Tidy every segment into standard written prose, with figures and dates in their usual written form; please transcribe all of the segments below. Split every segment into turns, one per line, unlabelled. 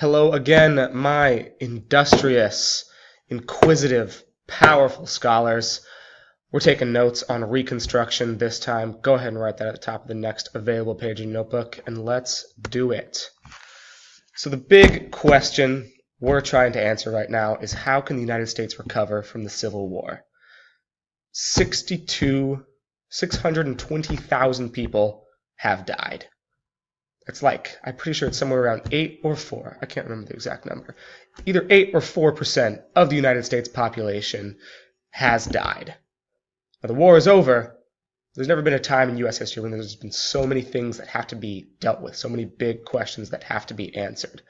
Hello again, my industrious, inquisitive, powerful scholars. We're taking notes on Reconstruction this time. Go ahead and write that at the top of the next available page in your notebook, and let's do it. So the big question we're trying to answer right now is, how can the United States recover from the Civil War? 620,000 people have died. It's like, I'm pretty sure it's somewhere around 8 or 4, I can't remember the exact number. Either 8 or 4% of the United States population has died. Now, the war is over. There's never been a time in U.S. history when there's been so many things that have to be dealt with, so many big questions that have to be answered.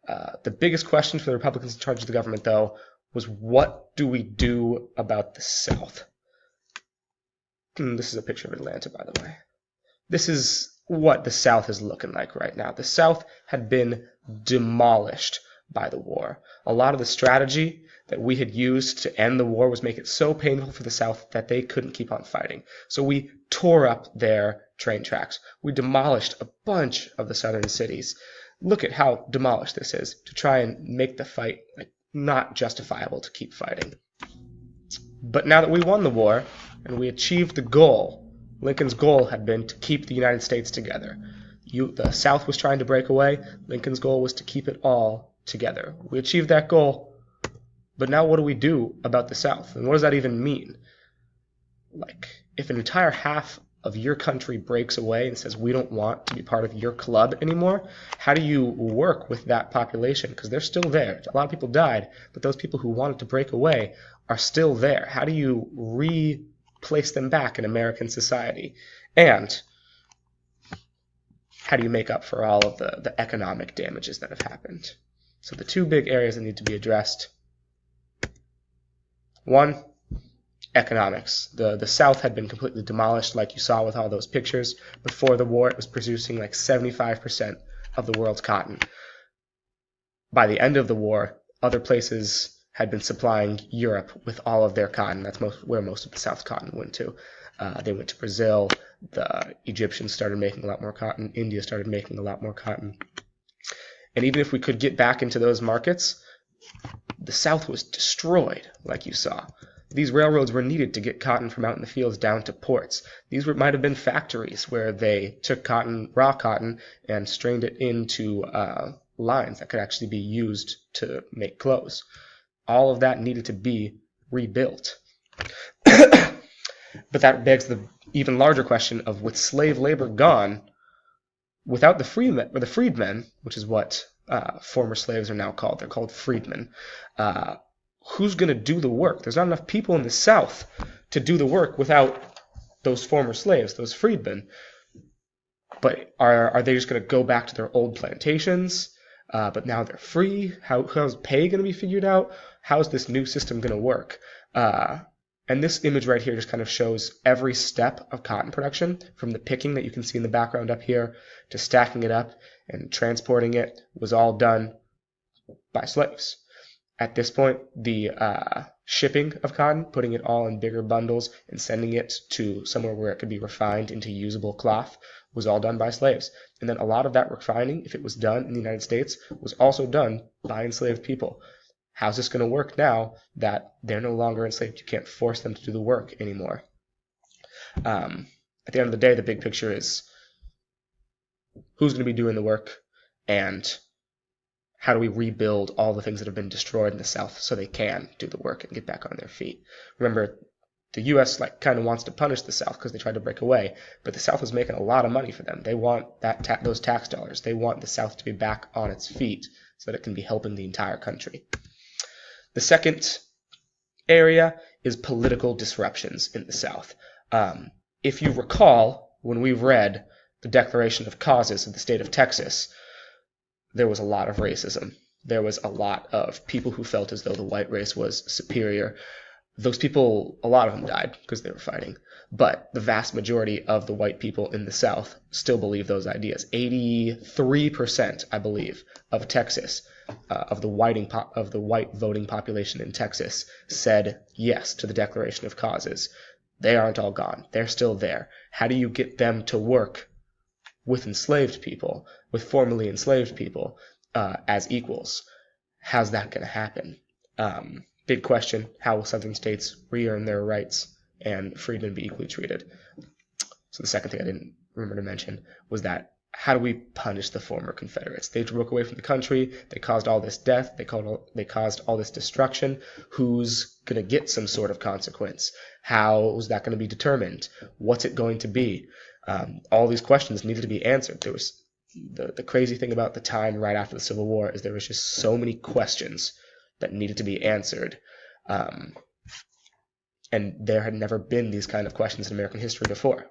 The biggest question for the Republicans in charge of the government, though, was, what do we do about the South? This is a picture of Atlanta, by the way. This is what the South is looking like right now. The South had been demolished by the war. A lot of the strategy that we had used to end the war was make it so painful for the South that they couldn't keep on fighting. So we tore up their train tracks. We demolished a bunch of the southern cities. Look at how demolished this is, to try and make the fight not justifiable to keep fighting. But now that we won the war and we achieved the goal, Lincoln's goal had been to keep the United States together. The South was trying to break away. Lincoln's goal was to keep it all together. We achieved that goal, but now what do we do about the South? And what does that even mean? Like, if an entire half of your country breaks away and says, we don't want to be part of your club anymore, how do you work with that population? Because they're still there. A lot of people died, but those people who wanted to break away are still there. How do you place them back in American society? And how do you make up for all of the economic damages that have happened? So the two big areas that need to be addressed. One, economics. The South had been completely demolished, like you saw with all those pictures. Before the war, it was producing like 75% of the world's cotton. By the end of the war, other places had been supplying Europe with all of their cotton. That's where most of the South's cotton went to. They went to Brazil. The Egyptians started making a lot more cotton. India started making a lot more cotton. And even if we could get back into those markets, the South was destroyed, like you saw. These railroads were needed to get cotton from out in the fields down to ports. These might have been factories where they took cotton, raw cotton, and strained it into lines that could actually be used to make clothes. All of that needed to be rebuilt. But that begs the even larger question of, with slave labor gone, without the freedmen, which is what former slaves are now called. They're called freedmen. Who's going to do the work? There's not enough people in the South to do the work without those former slaves, those freedmen. But are they just going to go back to their old plantations? But now they're free? How's pay going to be figured out? How's this new system going to work? And this image right here just kind of shows every step of cotton production, from the picking that you can see in the background up here to stacking it up and transporting it, was all done by slaves. At this point, the shipping of cotton, putting it all in bigger bundles and sending it to somewhere where it could be refined into usable cloth, was all done by slaves. And then a lot of that refining, if it was done in the United States, was also done by enslaved people. How's this going to work now that they're no longer enslaved? You can't force them to do the work anymore. At the end of the day, the big picture is, who's going to be doing the work, and how do we rebuild all the things that have been destroyed in the South so they can do the work and get back on their feet? Remember, the U.S. kind of wants to punish the South because they tried to break away, but the South is making a lot of money for them. They want those tax dollars. They want the South to be back on its feet so that it can be helping the entire country. The second area is political disruptions in the South. If you recall, when we read the Declaration of Causes of the state of Texas, there was a lot of racism. There was a lot of people who felt as though the white race was superior. Those people, a lot of them died because they were fighting. But the vast majority of the white people in the South still believe those ideas. 83%, I believe, of Texas, of the white voting population in Texas, said yes to the Declaration of Causes. They aren't all gone. They're still there. How do you get them to work with enslaved people, with formerly enslaved people, as equals. How's that going to happen? Big question, how will Southern states re-earn their rights and freedmen be equally treated? So the second thing I didn't remember to mention was that how do we punish the former Confederates? They broke away from the country. They caused all this death. They caused all this destruction. Who's going to get some sort of consequence? How is that going to be determined? What's it going to be? All these questions needed to be answered. There was the crazy thing about the time right after the Civil War is there was just so many questions that needed to be answered. And there had never been these kind of questions in American history before.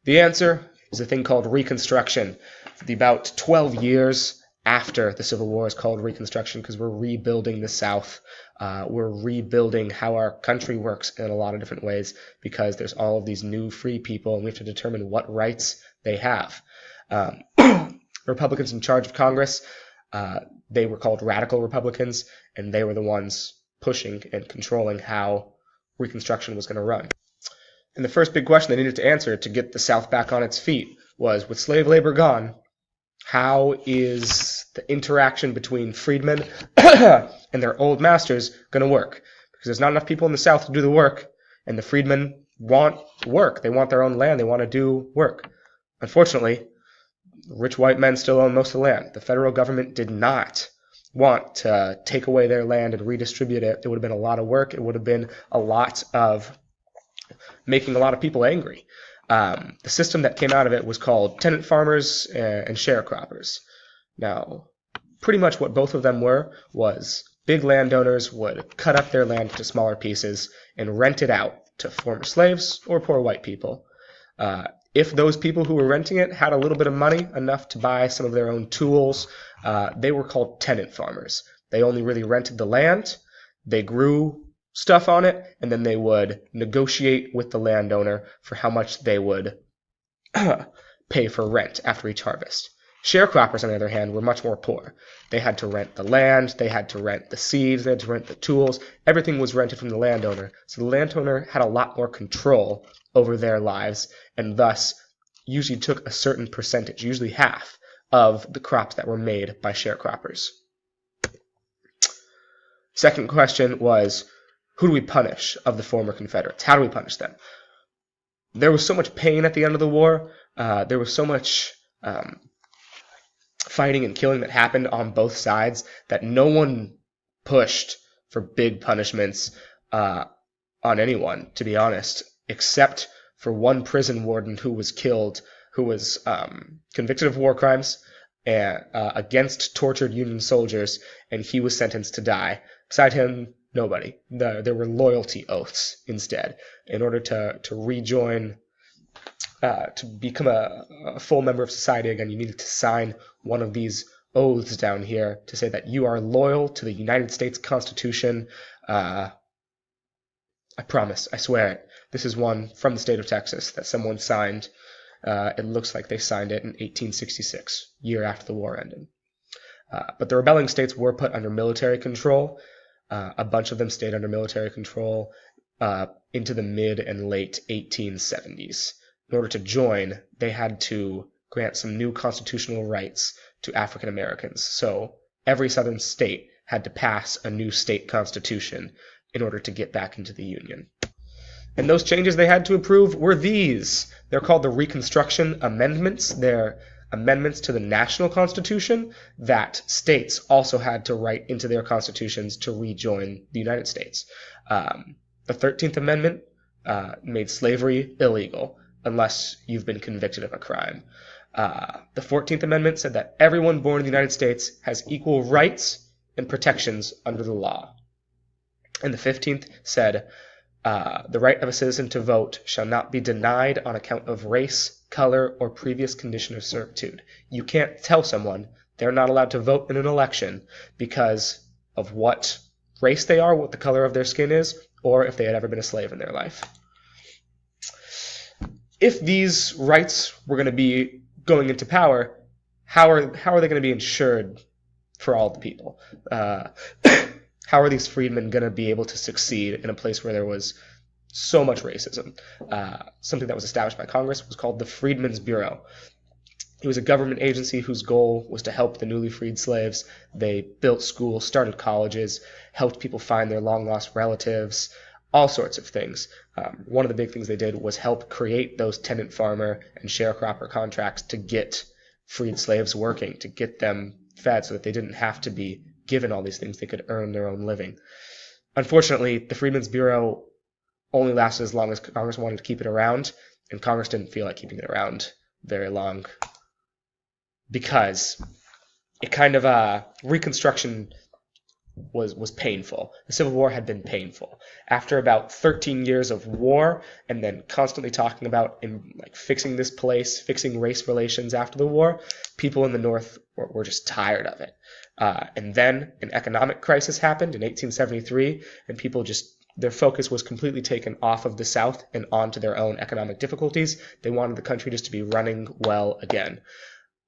The answer is a thing called Reconstruction. The about 12 years after the Civil War is called Reconstruction because we're rebuilding the South. We're rebuilding how our country works in a lot of different ways because there's all of these new free people and we have to determine what rights they have. Republicans in charge of Congress, they were called radical Republicans, and they were the ones pushing and controlling how Reconstruction was going to run. And the first big question they needed to answer to get the South back on its feet was, with slave labor gone, how is the interaction between freedmen and their old masters going to work? Because there's not enough people in the South to do the work, and the freedmen want work. They want their own land. They want to do work. Unfortunately, rich white men still own most of the land. The federal government did not want to take away their land and redistribute it. It would have been a lot of work. It would have been a lot of making a lot of people angry. The system that came out of it was called tenant farmers and sharecroppers. Now, pretty much what both of them were was big landowners would cut up their land into smaller pieces and rent it out to former slaves or poor white people. If those people who were renting it had a little bit of money, enough to buy some of their own tools, they were called tenant farmers. They only really rented the land, they grew stuff on it, and then they would negotiate with the landowner for how much they would pay for rent after each harvest. Sharecroppers, on the other hand, were much more poor. They had to rent the land, they had to rent the seeds, they had to rent the tools. Everything was rented from the landowner. So the landowner had a lot more control over their lives, and thus usually took a certain percentage, usually half, of the crops that were made by sharecroppers. Second question was, who do we punish of the former Confederates? How do we punish them? There was so much pain at the end of the war. There was so much fighting and killing that happened on both sides that no one pushed for big punishments on anyone, to be honest, except for one prison warden who was killed, who was convicted of war crimes against tortured Union soldiers, and he was sentenced to die. Beside him, nobody. There were loyalty oaths instead. In order to rejoin, to become a full member of society again, you needed to sign one of these oaths down here to say that you are loyal to the United States Constitution. I promise, I swear it. This is one from the state of Texas that someone signed. It looks like they signed it in 1866, year after the war ended. But the rebelling states were put under military control. A bunch of them stayed under military control into the mid and late 1870s. In order to join, they had to grant some new constitutional rights to African Americans. So every southern state had to pass a new state constitution in order to get back into the Union. And those changes they had to approve were these. They're called the Reconstruction Amendments. They're amendments to the national constitution that states also had to write into their constitutions to rejoin the United States. The 13th Amendment made slavery illegal unless you've been convicted of a crime. The 14th Amendment said that everyone born in the United States has equal rights and protections under the law. And the 15th said, the right of a citizen to vote shall not be denied on account of race, color, or previous condition of servitude. You can't tell someone they're not allowed to vote in an election because of what race they are, what the color of their skin is, or if they had ever been a slave in their life. If these rights were going to be going into power, how are they going to be ensured for all the people? How are these freedmen going to be able to succeed in a place where there was so much racism? Something that was established by Congress was called the Freedmen's Bureau. It was a government agency whose goal was to help the newly freed slaves. They built schools, started colleges, helped people find their long-lost relatives, all sorts of things. One of the big things they did was help create those tenant farmer and sharecropper contracts to get freed slaves working, to get them fed so that they didn't have to be given all these things. They could earn their own living. Unfortunately, the Freedmen's Bureau only lasted as long as Congress wanted to keep it around, and Congress didn't feel like keeping it around very long because it kind of Reconstruction was painful. The Civil War had been painful. After about 13 years of war and then constantly talking about fixing this place, fixing race relations after the war, people in the North were just tired of it. And then an economic crisis happened in 1873, and people their focus was completely taken off of the South and onto their own economic difficulties. They wanted the country just to be running well again.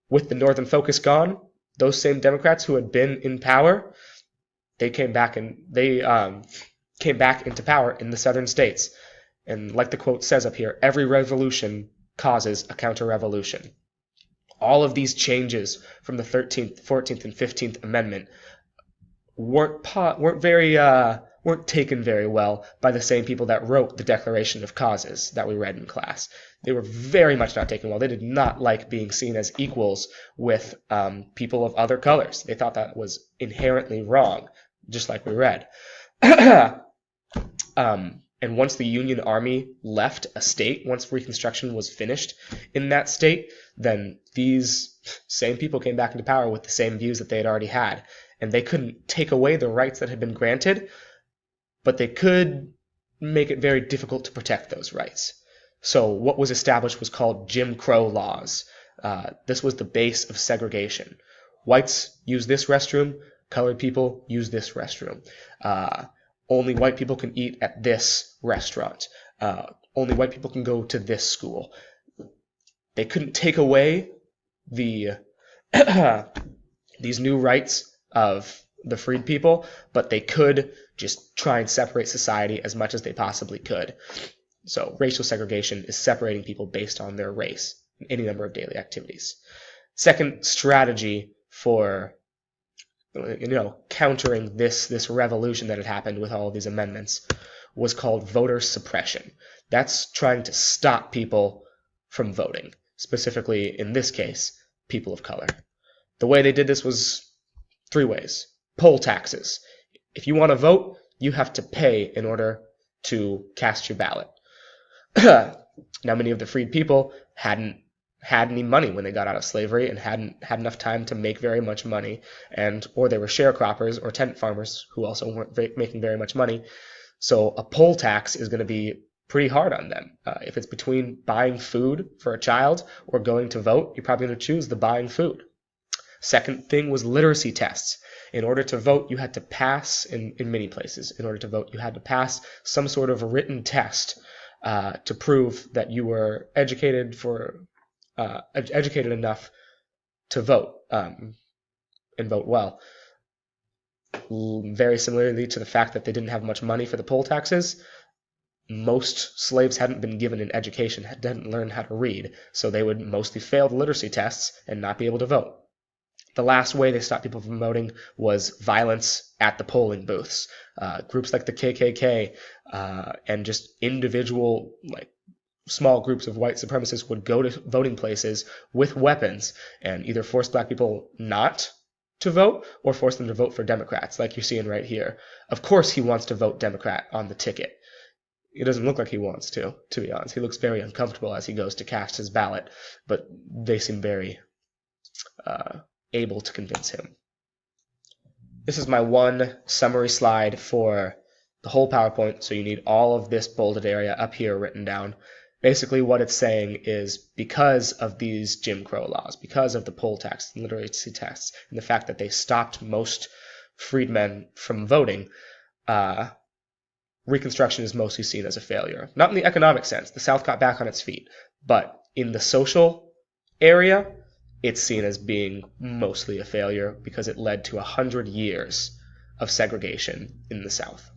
With the Northern focus gone, those same Democrats who had been in power, they came back into power in the Southern states. And like the quote says up here, every revolution causes a counter-revolution. All of these changes from the 13th, 14th, and 15th Amendment weren't taken very well by the same people that wrote the Declaration of Causes that we read in class. They were very much not taken well. They did not like being seen as equals with people of other colors. They thought that was inherently wrong, just like we read. And once the Union Army left a state, once Reconstruction was finished in that state, then these same people came back into power with the same views that they had already had. And they couldn't take away the rights that had been granted, but they could make it very difficult to protect those rights. So what was established was called Jim Crow laws. This was the base of segregation. Whites use this restroom, colored people use this restroom. Only white people can eat at this restaurant. Only white people can go to this school. They couldn't take away these new rights of the freed people, but they could just try and separate society as much as they possibly could. So racial segregation is separating people based on their race in any number of daily activities. Second strategy for countering this revolution that had happened with all of these amendments was called voter suppression. That's trying to stop people from voting, specifically, in this case, people of color. The way they did this was 3 ways. Poll taxes. If you want to vote, you have to pay in order to cast your ballot. Now, many of the freed people hadn't had any money when they got out of slavery and hadn't had enough time to make very much money, or they were sharecroppers or tenant farmers who also weren't making very much money. So a poll tax is going to be pretty hard on them. If it's between buying food for a child or going to vote, you're probably going to choose the buying food. Second thing was literacy tests. In order to vote, you had to pass, in many places, in order to vote, you had to pass some sort of written test to prove that you were educated enough to vote and vote well. Very similarly to the fact that they didn't have much money for the poll taxes, most slaves hadn't been given an education, hadn't learned how to read, so they would mostly fail the literacy tests and not be able to vote. The last way they stopped people from voting was violence at the polling booths. Groups like the KKK and just individual, small groups of white supremacists would go to voting places with weapons and either force black people not to vote or force them to vote for Democrats, like you're seeing right here. Of course he wants to vote Democrat on the ticket. It doesn't look like he wants to be honest. He looks very uncomfortable as he goes to cast his ballot, but they seem very able to convince him. This is my one summary slide for the whole PowerPoint, so you need all of this bolded area up here written down. Basically what it's saying is because of these Jim Crow laws, because of the poll tax and literacy tests, and the fact that they stopped most freedmen from voting, Reconstruction is mostly seen as a failure. Not in the economic sense. The South got back on its feet. But in the social area, it's seen as being mostly a failure because it led to 100 years of segregation in the South.